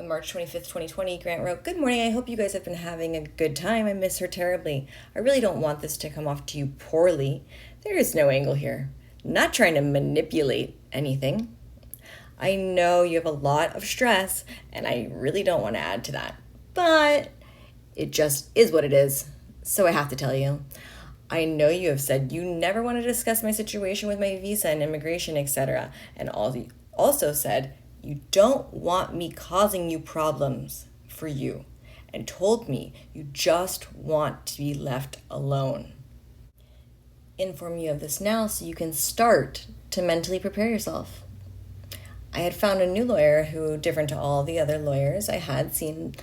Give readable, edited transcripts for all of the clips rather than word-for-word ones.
On March 25th, 2020, Grant wrote, "Good morning. I hope you guys have been having a good time. I miss her terribly. I really don't want this to come off to you poorly. There is no angle here. Not trying to manipulate anything. I know you have a lot of stress, and I really don't want to add to that. But it just is what it is. So I have to tell you. I know you have said you never want to discuss my situation with my visa and immigration, etc. And also said you don't want me causing you problems for you, and told me you just want to be left alone. Inform you of this now so you can start to mentally prepare yourself. I had found a new lawyer who, different to all the other lawyers I had seen,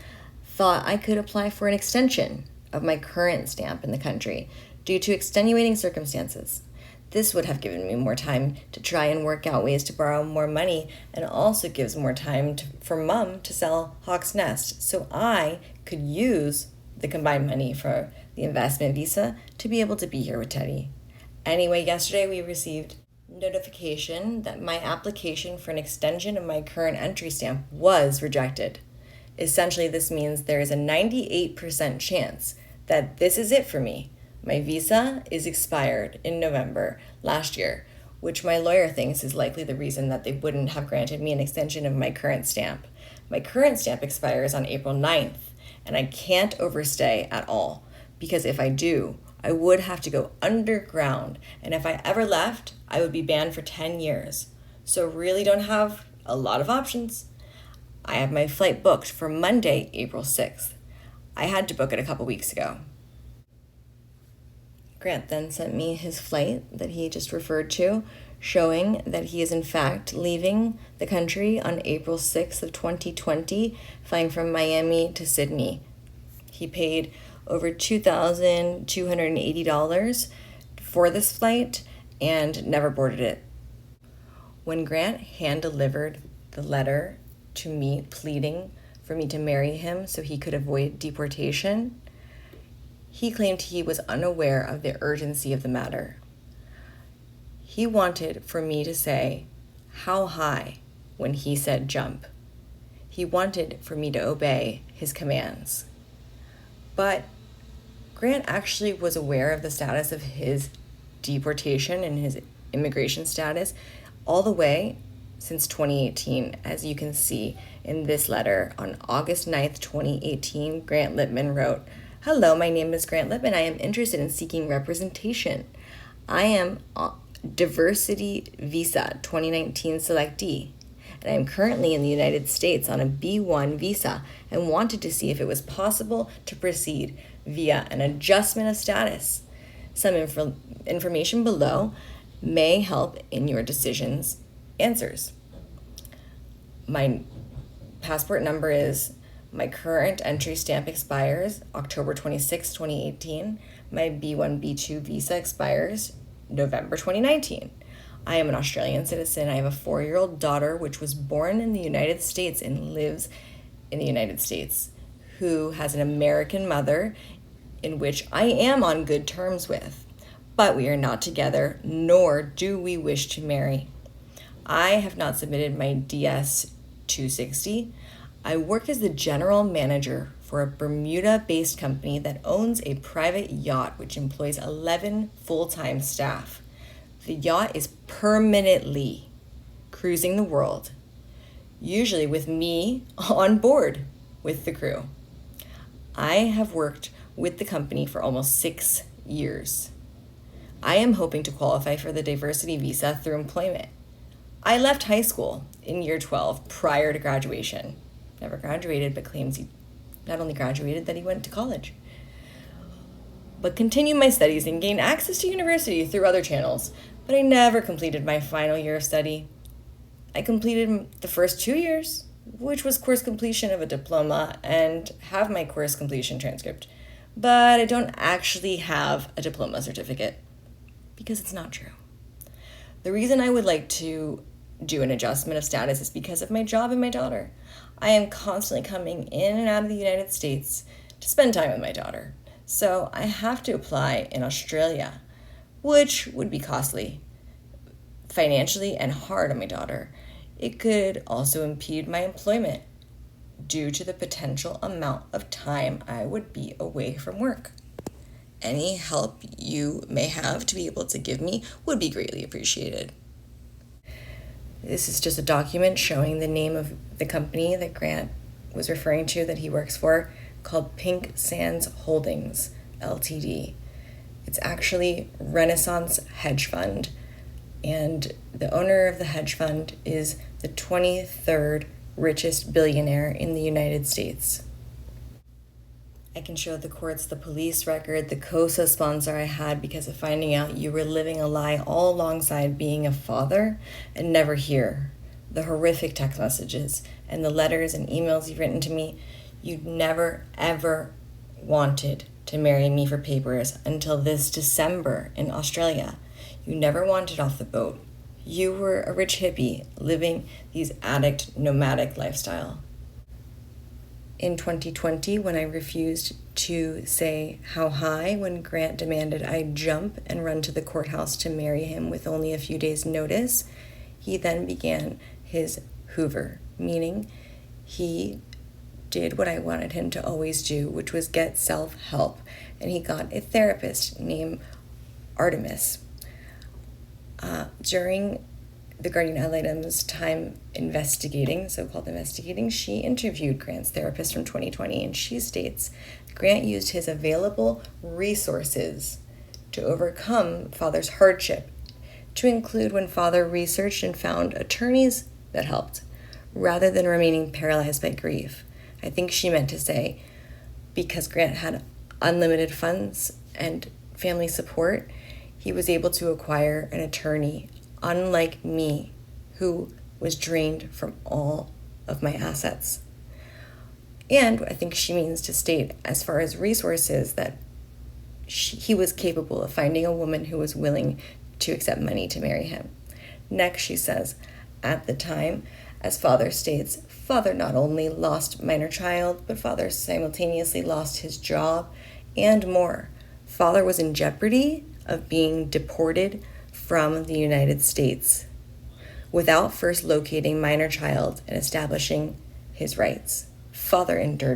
thought I could apply for an extension of my current stamp in the country due to extenuating circumstances. This would have given me more time to try and work out ways to borrow more money, and also gives more time for Mom to sell Hawk's Nest so I could use the combined money for the investment visa to be able to be here with Teddy. Anyway, yesterday we received notification that my application for an extension of my current entry stamp was rejected. Essentially, this means there is a 98% chance that this is it for me. My visa is expired in November last year, which my lawyer thinks is likely the reason that they wouldn't have granted me an extension of my current stamp. My current stamp expires on April 9th, and I can't overstay at all, because if I do, I would have to go underground, and if I ever left, I would be banned for 10 years. So really don't have a lot of options. I have my flight booked for Monday, April 6th. I had to book it a couple weeks ago." Grant then sent me his flight that he just referred to, showing that he is in fact leaving the country on April 6th of 2020, flying from Miami to Sydney. He paid over $2,280 for this flight and never boarded it. When Grant hand-delivered the letter to me pleading for me to marry him so he could avoid deportation, he claimed he was unaware of the urgency of the matter. He wanted for me to say, "How high?" when he said jump. He wanted for me to obey his commands. But Grant actually was aware of the status of his deportation and his immigration status all the way since 2018, as you can see in this letter. On August 9th, 2018, Grant Lippman wrote, "Hello, my name is Grant Lippman. I am interested in seeking representation. I am Diversity Visa 2019 selectee, and I am currently in the United States on a B1 visa and wanted to see if it was possible to proceed via an adjustment of status. Some information below may help in your decisions. Answers. My passport number is, my current entry stamp expires October 26, 2018. My B1, B2 visa expires November 2019. I am an Australian citizen. I have a 4-year-old daughter, which was born in the United States and lives in the United States, who has an American mother in which I am on good terms with, but we are not together, nor do we wish to marry. I have not submitted my DS-260. I work as the general manager for a Bermuda-based company that owns a private yacht which employs 11 full-time staff. The yacht is permanently cruising the world, usually with me on board with the crew. I have worked with the company for almost 6 years. I am hoping to qualify for the diversity visa through employment. I left high school in year 12 prior to graduation. Never graduated, but claims he not only graduated, that he went to college. But continued my studies and gained access to university through other channels, but I never completed my final year of study. I completed the first 2 years, which was course completion of a diploma, and have my course completion transcript, but I don't actually have a diploma certificate because it's not true. The reason I would like to do an adjustment of status is because of my job and my daughter. I am constantly coming in and out of the United States to spend time with my daughter, so I have to apply in Australia, which would be costly financially and hard on my daughter. It could also impede my employment due to the potential amount of time I would be away from work. Any help you may have to be able to give me would be greatly appreciated. This is just a document showing the name of the company that Grant was referring to that he works for, called Pink Sands Holdings, Ltd. It's actually Renaissance Hedge Fund, and the owner of the hedge fund is the 23rd richest billionaire in the United States. I can show the courts the police record, the COSA sponsor I had because of finding out you were living a lie all alongside being a father and never hear. The horrific text messages and the letters and emails you've written to me. You never, ever wanted to marry me for papers until this December in Australia. You never wanted off the boat. You were a rich hippie living these addict nomadic lifestyle. In 2020, when I refused to say how high when Grant demanded I jump and run to the courthouse to marry him with only a few days' notice, he then began his Hoover, meaning he did what I wanted him to always do, which was get self-help, and he got a therapist named Artemis. During the Guardian ad litem's time investigating, so-called investigating, she interviewed Grant's therapist from 2020, and she states Grant used his available resources to overcome father's hardship, to include when father researched and found attorneys that helped, rather than remaining paralyzed by grief. I think she meant to say, because Grant had unlimited funds and family support, he was able to acquire an attorney, unlike me, who was drained from all of my assets. And I think she means to state, as far as resources, that he was capable of finding a woman who was willing to accept money to marry him. Next, she says, at the time, as father states, father not only lost minor child, but father simultaneously lost his job and more. Father was in jeopardy of being deported from the United States without first locating minor child and establishing his rights. Father endured